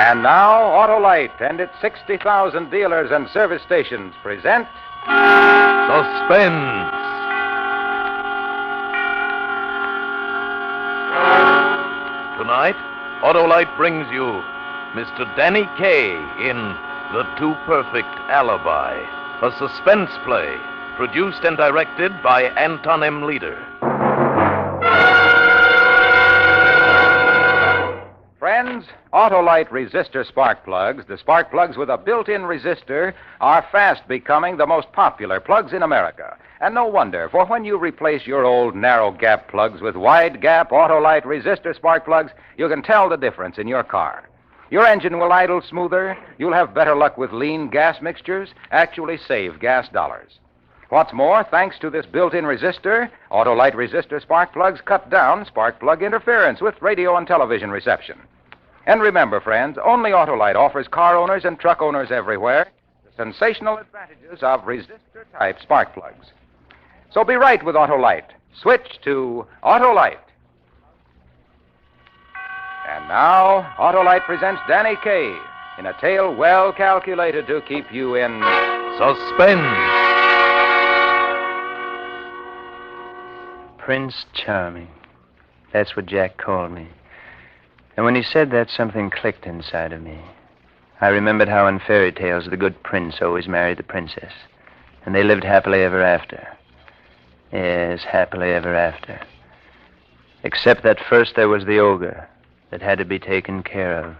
And now, Autolite and its 60,000 dealers and service stations present... Suspense. Tonight, Autolite brings you Mr. Danny Kaye in The Too Perfect Alibi, a suspense play produced and directed by Anton M. Leader. Friends, Autolite resistor spark plugs, the spark plugs with a built-in resistor, are fast becoming the most popular plugs in America. And no wonder, for when you replace your old narrow-gap plugs with wide-gap Autolite resistor spark plugs, you can tell the difference in your car. Your engine will idle smoother, you'll have better luck with lean gas mixtures, actually save gas dollars. What's more, thanks to this built-in resistor, Autolite resistor spark plugs cut down spark plug interference with radio and television reception. And remember, friends, only Autolite offers car owners and truck owners everywhere the sensational advantages of resistor-type spark plugs. So be right with Autolite. Switch to Autolite. And now, Autolite presents Danny Kaye in a tale well calculated to keep you in... Suspense. Prince Charming. That's what Jack called me. And when he said that, something clicked inside of me. I remembered how in fairy tales the good prince always married the princess. And they lived happily ever after. Yes, happily ever after. Except that first there was the ogre that had to be taken care of.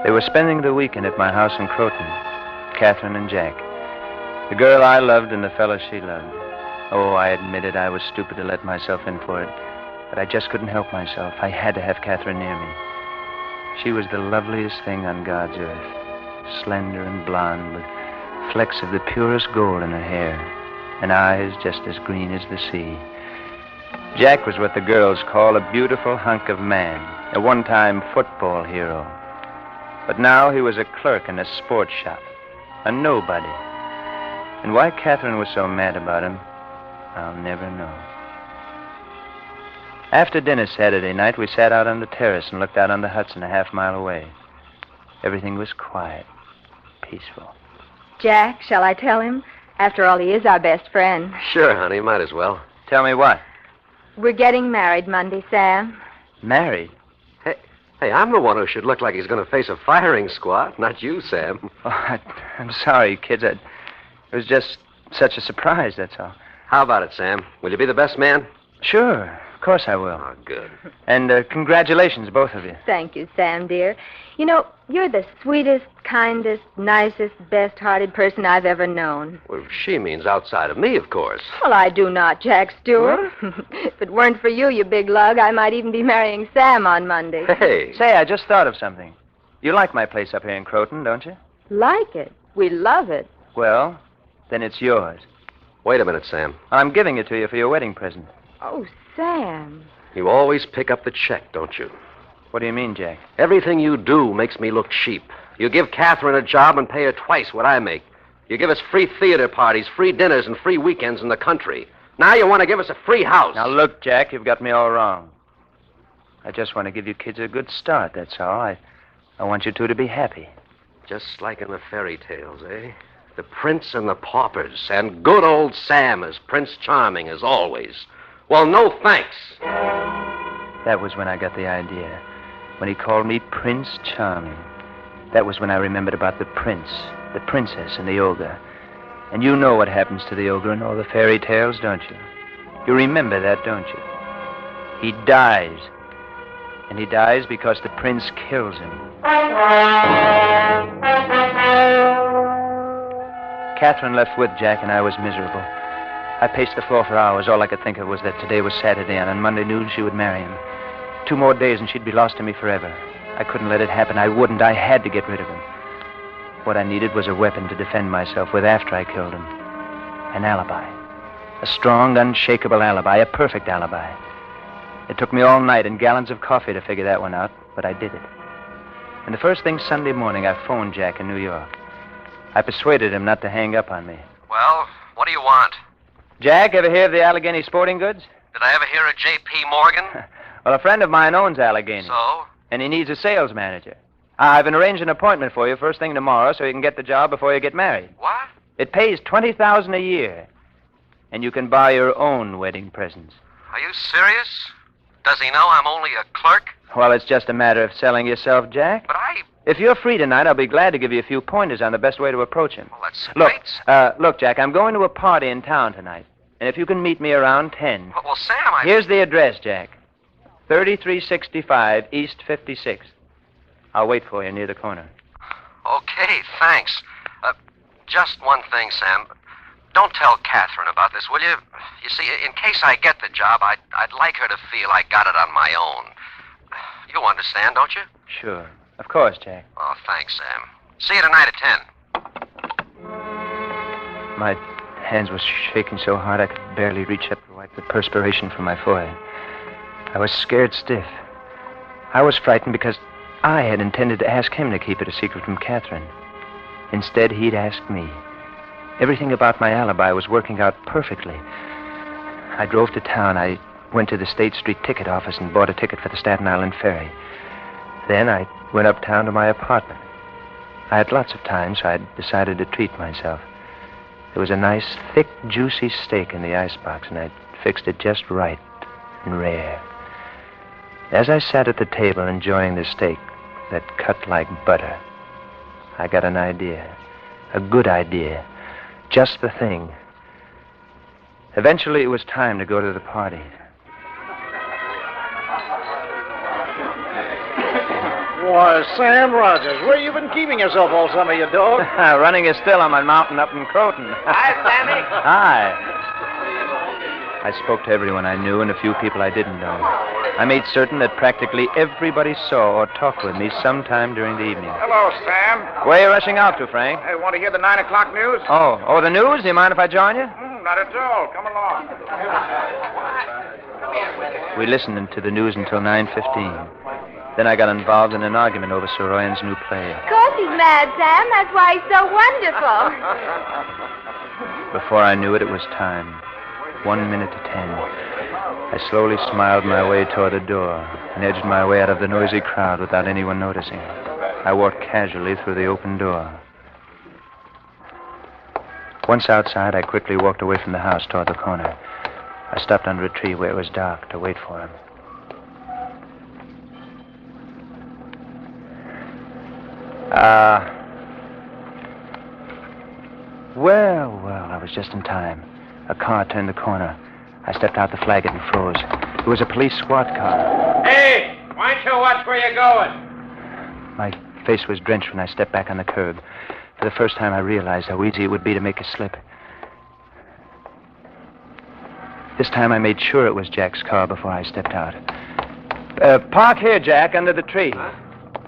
They were spending the weekend at my house in Croton, Catherine and Jack. The girl I loved and the fellow she loved. Oh, I admitted I was stupid to let myself in for it, but I just couldn't help myself. I had to have Catherine near me. She was the loveliest thing on God's earth, slender and blonde, with flecks of the purest gold in her hair, and eyes just as green as the sea. Jack was what the girls call a beautiful hunk of man, a one-time football hero. But now he was a clerk in a sports shop, a nobody. And why Catherine was so mad about him, I'll never know. After dinner Saturday night, we sat out on the terrace and looked out on the Hudson a half-mile away. Everything was quiet, peaceful. Jack, shall I tell him? After all, he is our best friend. Sure, honey, might as well. Tell me what? We're getting married Monday, Sam. Married? Hey, I'm the one who should look like he's going to face a firing squad, not you, Sam. Oh, I'm sorry, kids. It was just such a surprise, that's all. How about it, Sam? Will you be the best man? Sure, of course I will. Oh, good. And congratulations, both of you. Thank you, Sam, dear. You know, you're the sweetest, kindest, nicest, best-hearted person I've ever known. Well, she means outside of me, of course. Well, I do not, Jack Stewart. If it weren't for you, you big lug, I might even be marrying Sam on Monday. Hey. Say, I just thought of something. You like my place up here in Croton, don't you? Like it. We love it. Well, then it's yours. Wait a minute, Sam. I'm giving it to you for your wedding present. Oh, Sam. You always pick up the check, don't you? What do you mean, Jack? Everything you do makes me look cheap. You give Catherine a job and pay her twice what I make. You give us free theater parties, free dinners, and free weekends in the country. Now you want to give us a free house. Now, look, Jack, you've got me all wrong. I just want to give you kids a good start, that's all. I want you two to be happy. Just like in the fairy tales, eh? The prince and the paupers, and good old Sam as Prince Charming as always. Well, no thanks. That was when I got the idea. When he called me Prince Charming. That was when I remembered about the prince, the princess, and the ogre. And you know what happens to the ogre in all the fairy tales, don't you? You remember that, don't you? He dies. And he dies because the prince kills him. Catherine left with Jack, and I was miserable. I paced the floor for hours. All I could think of was that today was Saturday, and on Monday noon she would marry him. 2 more days, and she'd be lost to me forever. I couldn't let it happen. I wouldn't. I had to get rid of him. What I needed was a weapon to defend myself with after I killed him. An alibi. A strong, unshakable alibi. A perfect alibi. It took me all night and gallons of coffee to figure that one out, but I did it. And the first thing Sunday morning, I phoned Jack in New York. I persuaded him not to hang up on me. Well, what do you want? Jack, ever hear of the Allegheny Sporting Goods? Did I ever hear of J.P. Morgan? Well, a friend of mine owns Allegheny. So? And he needs a sales manager. I've arranged an appointment for you first thing tomorrow so you can get the job before you get married. What? It pays $20,000 a year. And you can buy your own wedding presents. Are you serious? Does he know I'm only a clerk? Well, it's just a matter of selling yourself, Jack. But I... If you're free tonight, I'll be glad to give you a few pointers on the best way to approach him. Well, that's Look, great. look, Jack, I'm going to a party in town tonight. And if you can meet me around 10. Well, Sam, Here's the address, Jack. 3365 East 56th. I'll wait for you near the corner. Okay, thanks. Just one thing, Sam. Don't tell Catherine about this, will you? You see, in case I get the job, I'd like her to feel I got it on my own. You understand, don't you? Sure. Of course, Jack. Oh, thanks, Sam. See you tonight at 10. My hands were shaking so hard I could barely reach up to wipe the perspiration from my forehead. I was scared stiff. I was frightened because I had intended to ask him to keep it a secret from Catherine. Instead, he'd asked me. Everything about my alibi was working out perfectly. I drove to town. I went to the State Street ticket office and bought a ticket for the Staten Island ferry. Then I went uptown to my apartment. I had lots of time, so I decided to treat myself. There was a nice, thick, juicy steak in the icebox, and I'd fixed it just right and rare. As I sat at the table enjoying the steak that cut like butter, I got an idea. A good idea. Just the thing. Eventually, it was time to go to the party. Why, Sam Rogers, where you been keeping yourself all summer, you dog? Running a still on my mountain up in Croton. Hi, Sammy. Hi. I spoke to everyone I knew and a few people I didn't know. I made certain that practically everybody saw or talked with me sometime during the evening. Hello, Sam. Where are you rushing out to, Frank? Hey, want to hear the 9 o'clock news? Oh, the news? Do you mind if I join you? Not at all. Come along. We listened to the news until 9:15. Then I got involved in an argument over Soroyan's new play. Of course he's mad, Sam. That's why he's so wonderful. Before I knew it, it was time. 1 minute to 10. I slowly smiled my way toward the door and edged my way out of the noisy crowd without anyone noticing. I walked casually through the open door. Once outside, I quickly walked away from the house toward the corner. I stopped under a tree where it was dark to wait for him. Well, I was just in time. A car turned the corner. I stepped out the flagged and froze. It was a police SWAT car. Hey, why don't you watch where you're going? My face was drenched when I stepped back on the curb. For the first time, I realized how easy it would be to make a slip. This time, I made sure it was Jack's car before I stepped out. Park here, Jack, under the tree.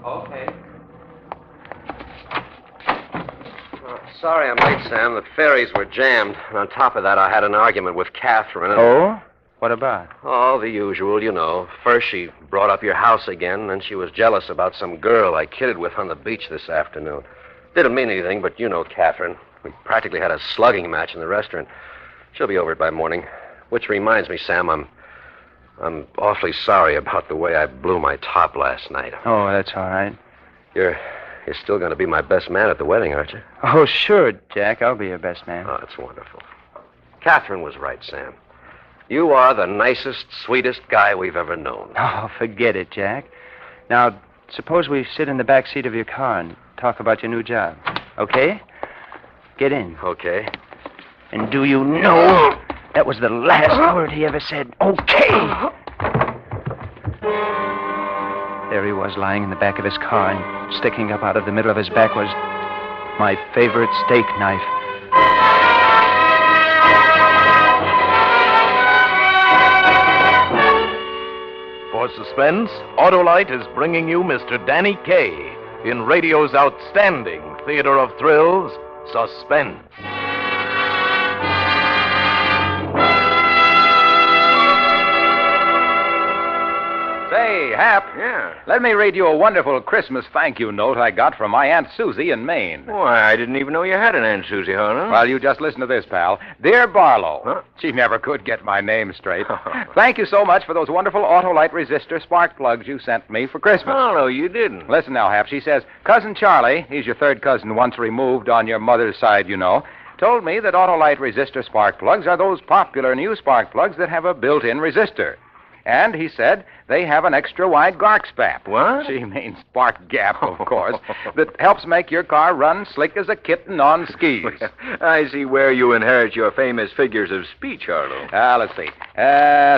Okay. Sorry I'm late, Sam. The ferries were jammed. And on top of that, I had an argument with Catherine. And... Oh? What about? Oh, the usual, you know. First, she brought up your house again, and then she was jealous about some girl I kidded with on the beach this afternoon. Didn't mean anything, but you know Catherine. We practically had a slugging match in the restaurant. She'll be over it by morning. Which reminds me, Sam, I'm awfully sorry about the way I blew my top last night. Oh, that's all right. You're still going to be my best man at the wedding, aren't you? Oh, sure, Jack. I'll be your best man. Oh, that's wonderful. Catherine was right, Sam. You are the nicest, sweetest guy we've ever known. Oh, forget it, Jack. Now, suppose we sit in the back seat of your car and talk about your new job. Okay? Get in. Okay. And do you know that was the last word he ever said? Okay! There he was, lying in the back of his car, and sticking up out of the middle of his back was my favorite steak knife. For Suspense, Autolite is bringing you Mr. Danny Kaye in radio's outstanding theater of thrills, Suspense. Say, Say, Hap. Yeah. Let me read you a wonderful Christmas thank you note I got from my Aunt Susie in Maine. Why, I didn't even know you had an Aunt Susie, Harlow. Well, you just listen to this, pal. Dear Barlow. Huh? She never could get my name straight. Thank you so much for those wonderful Autolite resistor spark plugs you sent me for Christmas. Harlow, you didn't. Listen now, Hap. She says, Cousin Charlie, he's your third cousin once removed on your mother's side, you know, told me that Autolite resistor spark plugs are those popular new spark plugs that have a built-in resistor. And he said they have an extra-wide gark spap. What? She means spark gap, of course, that helps make your car run slick as a kitten on skis. I see where you inherit your famous figures of speech, Harlow. Let's see.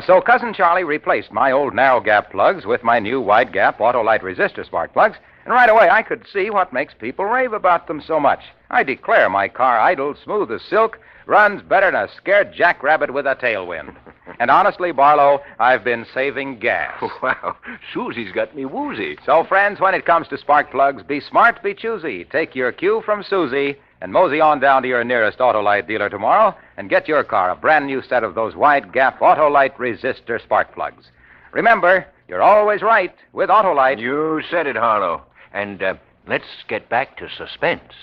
So Cousin Charlie replaced my old narrow gap plugs with my new wide gap Autolite resistor spark plugs, and right away I could see what makes people rave about them so much. I declare my car idles smooth as silk, runs better than a scared jackrabbit with a tailwind. And honestly, Barlow, I've been saving gas. Wow, Susie's got me woozy. So, friends, when it comes to spark plugs, be smart, be choosy. Take your cue from Susie and mosey on down to your nearest Autolite dealer tomorrow and get your car a brand new set of those wide-gap Autolite resistor spark plugs. Remember, you're always right with Autolite. You said it, Harlow. And let's get back to Suspense.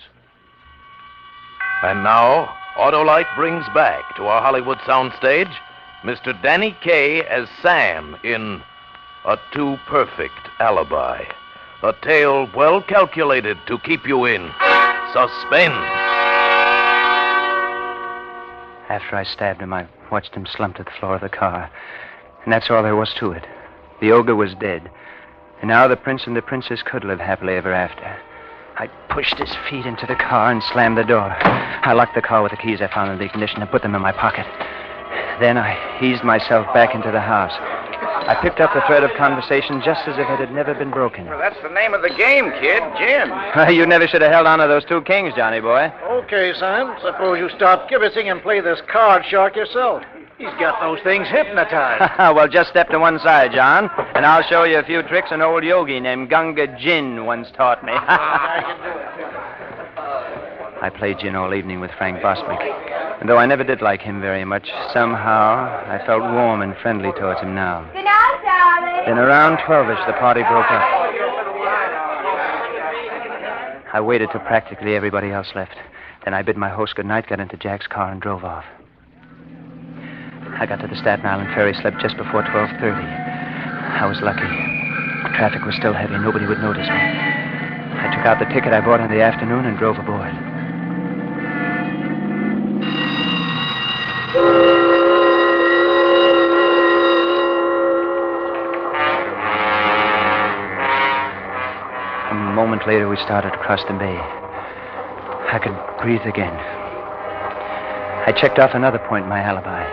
And now, Autolite brings back to our Hollywood soundstage Mr. Danny Kaye as Sam in A Too Perfect Alibi. A tale well calculated to keep you in suspense. After I stabbed him, I watched him slump to the floor of the car. And that's all there was to it. The ogre was dead. And now the prince and the princess could live happily ever after. I pushed his feet into the car and slammed the door. I locked the car with the keys I found in the ignition and put them in my pocket. Then I eased myself back into the house. I picked up the thread of conversation just as if it had never been broken. Well, that's the name of the game, kid. Gin. You never should have held on to those two kings, Johnny boy. Okay, son. Suppose you stop kibitzing and play this card shark yourself. He's got those things hypnotized. Well, just step to one side, John, and I'll show you a few tricks an old yogi named Gunga Jin once taught me. I can do it. I played gin all evening with Frank Bostwick. And though I never did like him very much, somehow I felt warm and friendly towards him now. Good night, darling. Then around 12-ish, the party broke up. I waited till practically everybody else left. Then I bid my host good night, got into Jack's car, and drove off. I got to the Staten Island ferry slip just before 12:30. I was lucky. The traffic was still heavy. Nobody would notice me. I took out the ticket I bought in the afternoon and drove aboard. A moment later, we started across the bay. I could breathe again. I checked off another point in my alibi.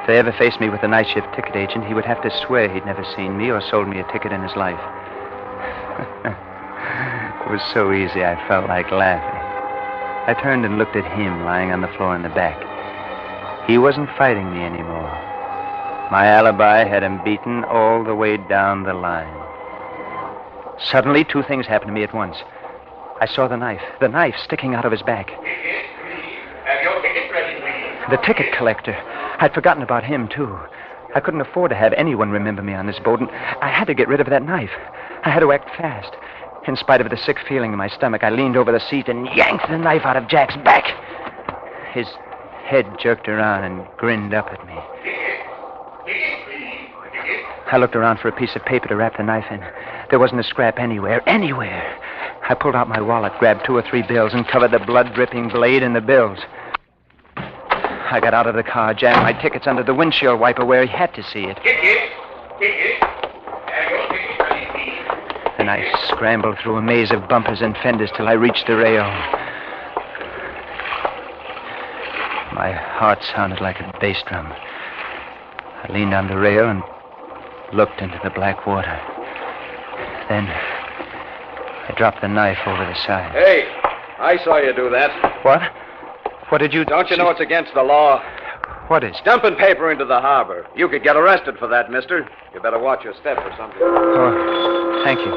If they ever faced me with a night shift ticket agent, he would have to swear he'd never seen me or sold me a ticket in his life. It was so easy, I felt like laughing. I turned and looked at him lying on the floor in the back. He wasn't fighting me anymore. My alibi had him beaten all the way down the line. Suddenly, two things happened to me at once. I saw the knife sticking out of his back. Have your ticket ready, please. The ticket collector. I'd forgotten about him, too. I couldn't afford to have anyone remember me on this boat, and I had to get rid of that knife. I had to act fast. In spite of the sick feeling in my stomach, I leaned over the seat and yanked the knife out of Jack's back. His head jerked around and grinned up at me. I looked around for a piece of paper to wrap the knife in. There wasn't a scrap anywhere. I pulled out my wallet, grabbed 2 or 3 bills, and covered the blood-dripping blade in the bills. I got out of the car, jammed my tickets under the windshield wiper where he had to see it. Then I scrambled through a maze of bumpers and fenders till I reached the rail. My heart sounded like a bass drum. I leaned on the rail and looked into the black water. Then I dropped the knife over the side. Hey, I saw you do that. What? What did you... Don't you know it's against the law? What is? Dumping paper into the harbor. You could get arrested for that, mister. You better watch your step or something. Oh, thank you.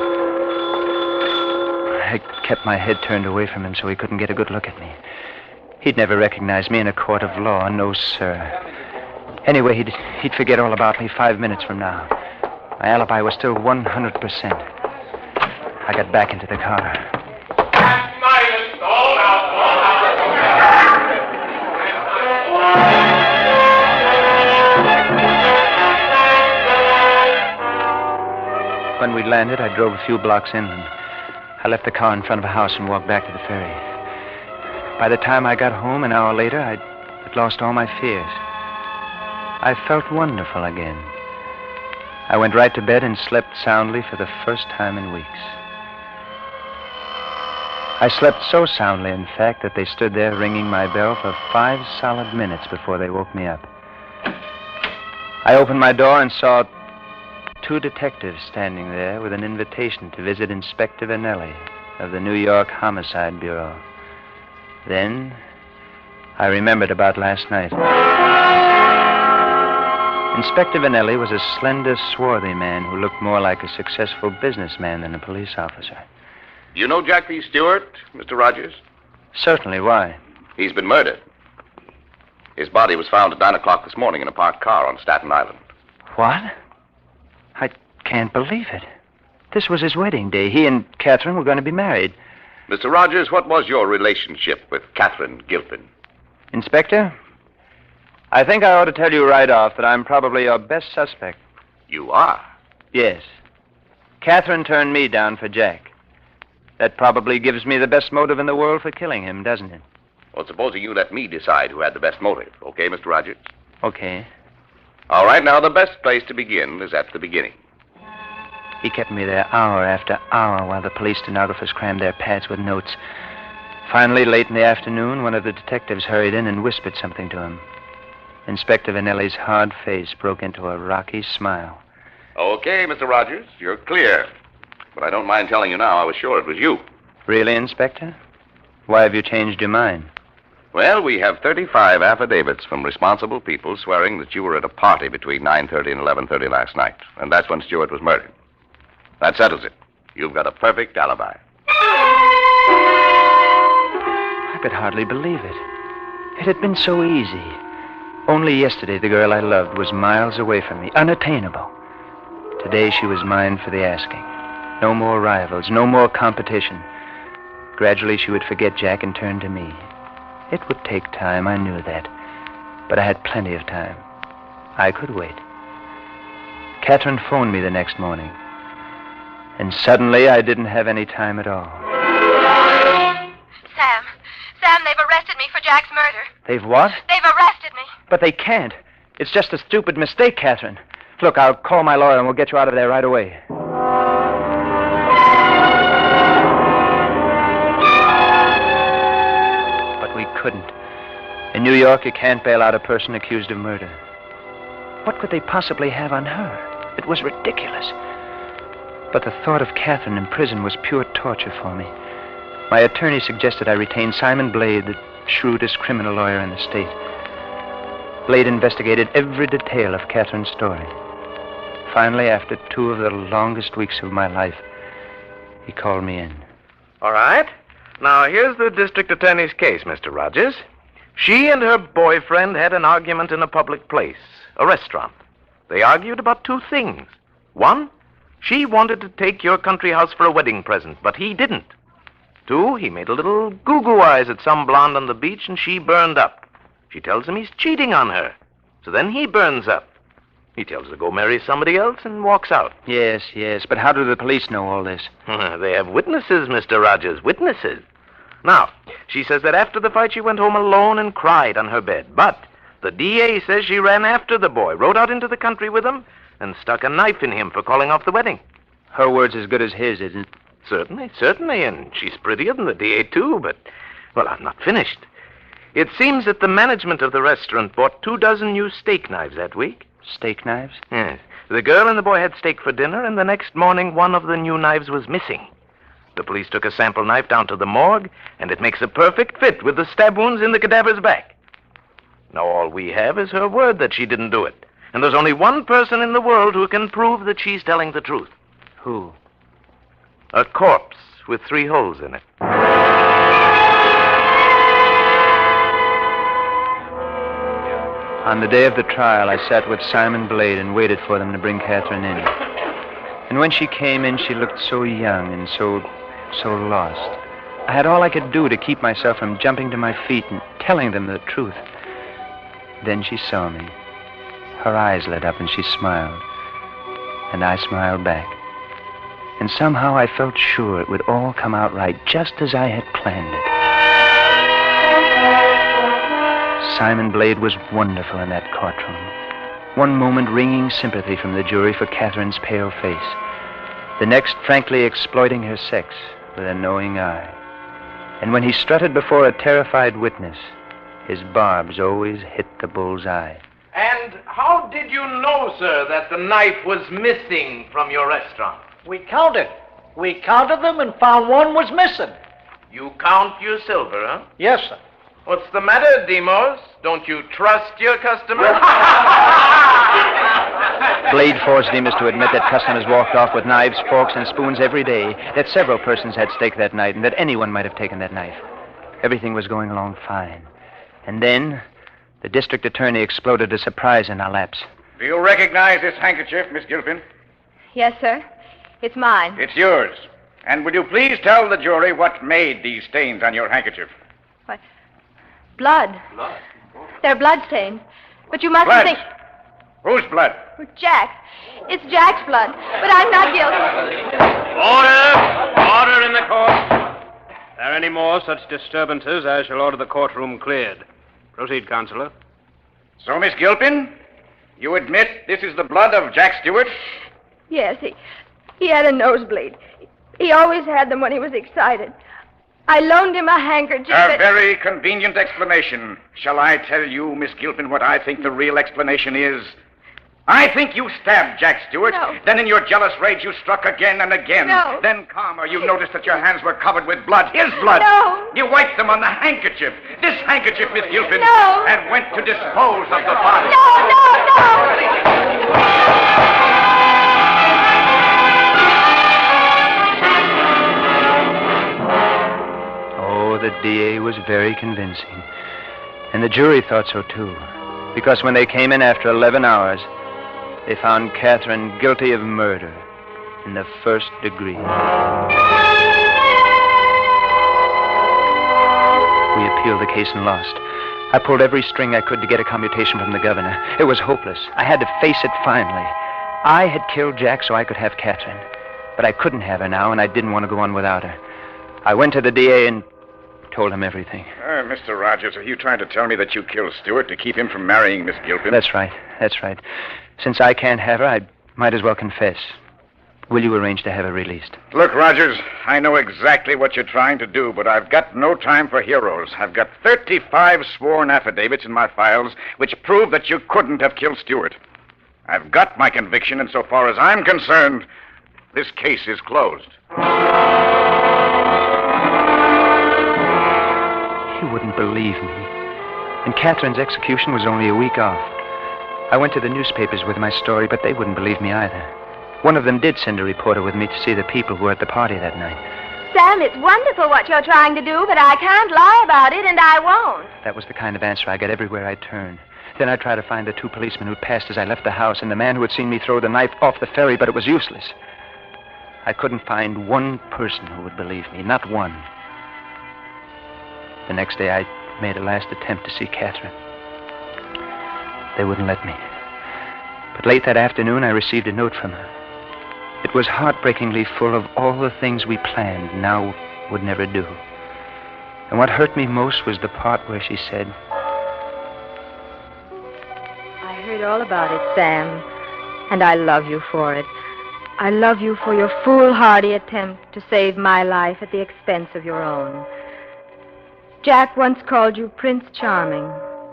I kept my head turned away from him so he couldn't get a good look at me. He'd never recognize me in a court of law, no, sir. Anyway, he'd forget all about me 5 minutes from now. My alibi was still 100%. I got back into the car. Minus, all out. When we landed, I drove a few blocks inland. I left the car in front of a house and walked back to the ferry. By the time I got home, an hour later, I'd lost all my fears. I felt wonderful again. I went right to bed and slept soundly for the first time in weeks. I slept so soundly, in fact, that they stood there ringing my bell for 5 solid minutes before they woke me up. I opened my door and saw 2 detectives standing there with an invitation to visit Inspector Vanelli of the New York Homicide Bureau. Then I remembered about last night. Inspector Vanelli was a slender, swarthy man who looked more like a successful businessman than a police officer. You know Jack B. Stewart, Mr. Rogers? Certainly, why? He's been murdered. His body was found at 9 o'clock this morning in a parked car on Staten Island. What? I can't believe it. This was his wedding day. He and Catherine were going to be married. Mr. Rogers, what was your relationship with Catherine Gilpin? Inspector, I think I ought to tell you right off that I'm probably your best suspect. You are? Yes. Catherine turned me down for Jack. That probably gives me the best motive in the world for killing him, doesn't it? Well, supposing you let me decide who had the best motive. Okay, Mr. Rogers? Okay. All right, now the best place to begin is at the beginning. He kept me there hour after hour while the police stenographers crammed their pads with notes. Finally, late in the afternoon, one of the detectives hurried in and whispered something to him. Inspector Vanelli's hard face broke into a rocky smile. Okay, Mr. Rogers, you're clear. But I don't mind telling you now, I was sure it was you. Really, Inspector? Why have you changed your mind? Well, we have 35 affidavits from responsible people swearing that you were at a party between 9:30 and 11:30 last night. And that's when Stewart was murdered. That settles it. You've got a perfect alibi. I could hardly believe it. It had been so easy. Only yesterday, the girl I loved was miles away from me, unattainable. Today, she was mine for the asking. No more rivals, no more competition. Gradually, she would forget Jack and turn to me. It would take time, I knew that. But I had plenty of time. I could wait. Catherine phoned me the next morning. And suddenly, I didn't have any time at all. Sam, they've arrested me for Jack's murder. They've what? They've arrested me. But they can't. It's just a stupid mistake, Catherine. Look, I'll call my lawyer and we'll get you out of there right away. But we couldn't. In New York, you can't bail out a person accused of murder. What could they possibly have on her? It was ridiculous. But the thought of Catherine in prison was pure torture for me. My attorney suggested I retain Simon Blade, the shrewdest criminal lawyer in the state. Blade investigated every detail of Catherine's story. Finally, after 2 of the longest weeks of my life, he called me in. All right. Now, here's the district attorney's case, Mr. Rogers. She and her boyfriend had an argument in a public place, a restaurant. They argued about 2 things. 1, she wanted to take your country house for a wedding present, but he didn't. 2, he made a little goo-goo eyes at some blonde on the beach, and she burned up. She tells him he's cheating on her. So then he burns up. He tells her to go marry somebody else and walks out. Yes, but how do the police know all this? They have witnesses, Mr. Rogers, witnesses. Now, she says that after the fight she went home alone and cried on her bed. But the DA says she ran after the boy, rode out into the country with him, and stuck a knife in him for calling off the wedding. Her word's as good as his, isn't it? Certainly, and she's prettier than the DA, too, but, well, I'm not finished. It seems that the management of the restaurant bought 24 new steak knives that week. Steak knives? Yes. The girl and the boy had steak for dinner, and the next morning one of the new knives was missing. The police took a sample knife down to the morgue, and it makes a perfect fit with the stab wounds in the cadaver's back. Now all we have is her word that she didn't do it. And there's only one person in the world who can prove that she's telling the truth. Who? A corpse with 3 holes in it. On the day of the trial, I sat with Simon Blade and waited for them to bring Catherine in. And when she came in, she looked so young and so lost. I had all I could do to keep myself from jumping to my feet and telling them the truth. Then she saw me. Her eyes lit up and she smiled. And I smiled back. And somehow I felt sure it would all come out right, just as I had planned it. Simon Blade was wonderful in that courtroom. One moment wringing sympathy from the jury for Catherine's pale face. The next frankly exploiting her sex with a knowing eye. And when he strutted before a terrified witness, his barbs always hit the bull's eye. And how did you know, sir, that the knife was missing from your restaurant? We counted. We counted them and found one was missing. You count your silver, huh? Yes, sir. What's the matter, Demos? Don't you trust your customer? Blade forced Demas to admit that customers walked off with knives, forks, and spoons every day, that several persons had steak that night, and that anyone might have taken that knife. Everything was going along fine. And then, the district attorney exploded a surprise in our laps. Do you recognize this handkerchief, Miss Gilpin? Yes, sir. It's mine. It's yours. And would you please tell the jury what made these stains on your handkerchief? What? Blood. Blood? They're blood stains. But you mustn't Blood? think... Whose blood? Jack. It's Jack's blood. But I'm not guilty. Order in the court. If there are any more such disturbances, I shall order the courtroom cleared. Proceed, Counselor. So, Miss Gilpin, you admit this is the blood of Jack Stewart? Yes, he had a nosebleed. He always had them when he was excited. I loaned him a handkerchief. A very convenient explanation. Shall I tell you, Miss Gilpin, what I think the real explanation is? I think you stabbed Jack Stewart. No. Then in your jealous rage, you struck again and again. No. Then, calmer, you noticed that your hands were covered with blood. His blood. No. You wiped them on the handkerchief. This handkerchief, Miss Gilpin. No. And went to dispose of the body. Oh, the DA was very convincing. And the jury thought so, too. Because when they came in after 11 hours, they found Catherine guilty of murder in the first degree. We appealed the case and lost. I pulled every string I could to get a commutation from the governor. It was hopeless. I had to face it finally. I had killed Jack so I could have Catherine. But I couldn't have her now, and I didn't want to go on without her. I went to the DA and told him everything. Mr. Rogers, are you trying to tell me that you killed Stewart to keep him from marrying Miss Gilpin? That's right. Since I can't have her, I might as well confess. Will you arrange to have her released? Look, Rogers, I know exactly what you're trying to do, but I've got no time for heroes. I've got 35 sworn affidavits in my files which prove that you couldn't have killed Stewart. I've got my conviction, and so far as I'm concerned, this case is closed. You wouldn't believe me. And Catherine's execution was only a week off. I went to the newspapers with my story, but they wouldn't believe me either. One of them did send a reporter with me to see the people who were at the party that night. Sam, it's wonderful what you're trying to do, but I can't lie about it, and I won't. That was the kind of answer I got everywhere I turned. Then I tried to find the two policemen who'd passed as I left the house and the man who had seen me throw the knife off the ferry, but it was useless. I couldn't find one person who would believe me, not one. The next day, I made a last attempt to see Catherine. They wouldn't let me. But late that afternoon, I received a note from her. It was heartbreakingly full of all the things we planned now would never do. And what hurt me most was the part where she said, I heard all about it, Sam, and I love you for it. I love you for your foolhardy attempt to save my life at the expense of your own. Jack once called you Prince Charming,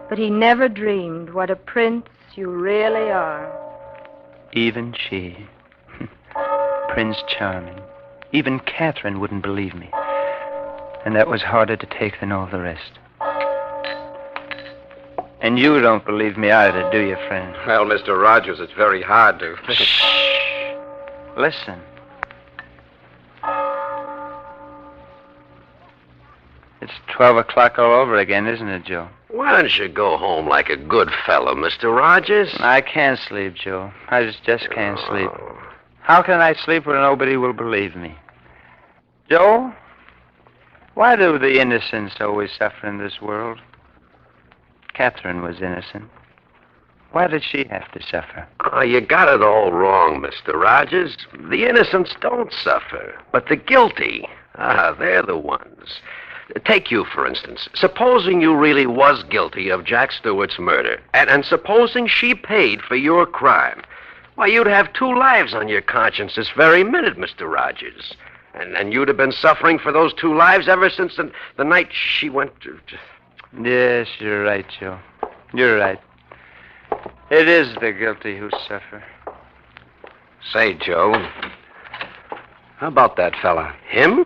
but he never dreamed what a prince you really are. Even she. Prince Charming. Even Catherine wouldn't believe me. And that was harder to take than all the rest. And you don't believe me either, do you, friend? Well, Mr. Rogers, it's very hard to... Shh. Listen. It's 12 o'clock all over again, isn't it, Joe? Why don't you go home like a good fellow, Mr. Rogers? I can't sleep, Joe. I just can't sleep. How can I sleep where nobody will believe me? Joe, why do the innocents always suffer in this world? Catherine was innocent. Why did she have to suffer? Oh, you got it all wrong, Mr. Rogers. The innocents don't suffer, but the guilty, they're the ones. Take you, for instance. Supposing you really was guilty of Jack Stewart's murder, and supposing she paid for your crime, why, you'd have 2 lives on your conscience this very minute, Mr. Rogers. And you'd have been suffering for those 2 lives ever since the night she went to... Yes, you're right, Joe. You're right. It is the guilty who suffer. Say, Joe, how about that fella? Him?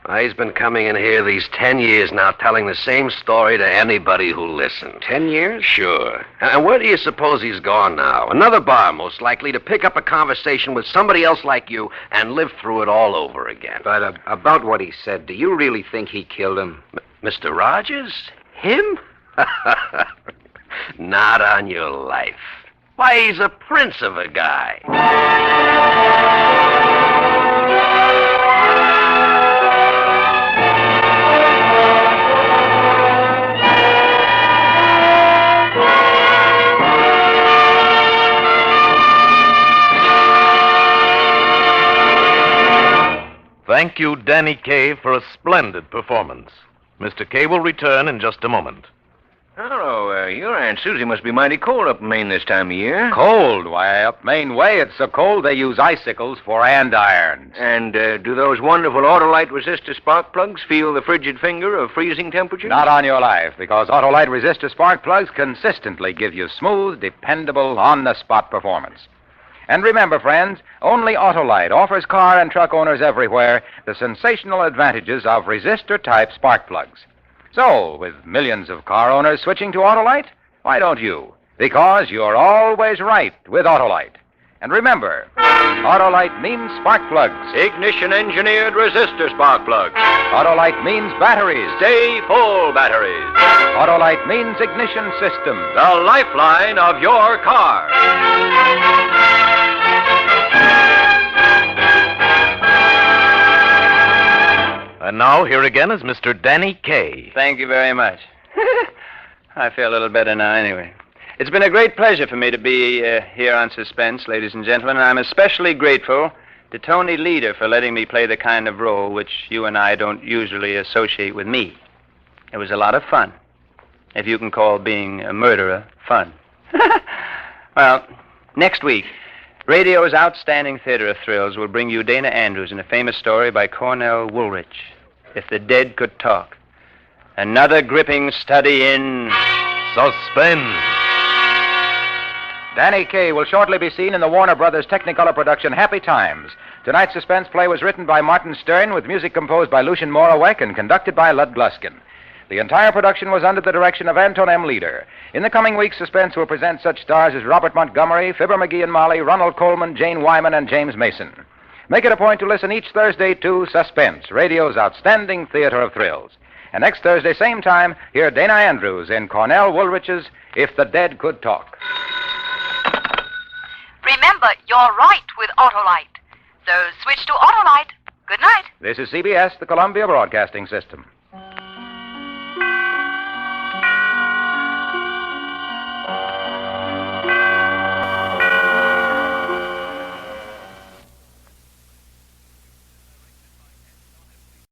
Well, he's been coming in here these 10 years now, telling the same story to anybody who listened. 10 years? Sure. And where do you suppose he's gone now? Another bar, most likely, to pick up a conversation with somebody else like you and live through it all over again. But about what he said, do you really think he killed him? Mr. Rogers? Him? Not on your life. Why, he's a prince of a guy. Thank you, Danny Kaye, for a splendid performance. Mr. Kaye will return in just a moment. Hello, your Aunt Susie must be mighty cold up in Maine this time of year. Cold? Why, up Maine way, it's so cold they use icicles for andirons. And do those wonderful Autolite resistor spark plugs feel the frigid finger of freezing temperatures? Not on your life, because Autolite resistor spark plugs consistently give you smooth, dependable, on-the-spot performance. And remember, friends, only Autolite offers car and truck owners everywhere the sensational advantages of resistor-type spark plugs. So, with millions of car owners switching to Autolite, why don't you? Because you're always right with Autolite. And remember, Autolite means spark plugs. Ignition-engineered resistor spark plugs. Autolite means batteries. Stay full batteries. Autolite means ignition systems. The lifeline of your car. And now, here again is Mr. Danny Kaye. Thank you very much. I feel a little better now anyway. It's been a great pleasure for me to be here on Suspense, ladies and gentlemen, and I'm especially grateful to Tony Leader for letting me play the kind of role which you and I don't usually associate with me. It was a lot of fun, if you can call being a murderer fun. Well, next week, radio's outstanding theater of thrills will bring you Dana Andrews in a famous story by Cornell Woolrich, If the Dead Could Talk. Another gripping study in... Suspense. Danny Kaye will shortly be seen in the Warner Brothers Technicolor production Happy Times. Tonight's suspense play was written by Martin Stern with music composed by Lucien Moraweck and conducted by Lud Gluskin. The entire production was under the direction of Anton M. Leader. In the coming weeks, Suspense will present such stars as Robert Montgomery, Fibber McGee and Molly, Ronald Coleman, Jane Wyman, and James Mason. Make it a point to listen each Thursday to Suspense, radio's outstanding theater of thrills. And next Thursday, same time, hear Dana Andrews in Cornell Woolrich's If the Dead Could Talk. Remember, you're right with Autolite. So switch to Autolite. Good night. This is CBS, the Columbia Broadcasting System.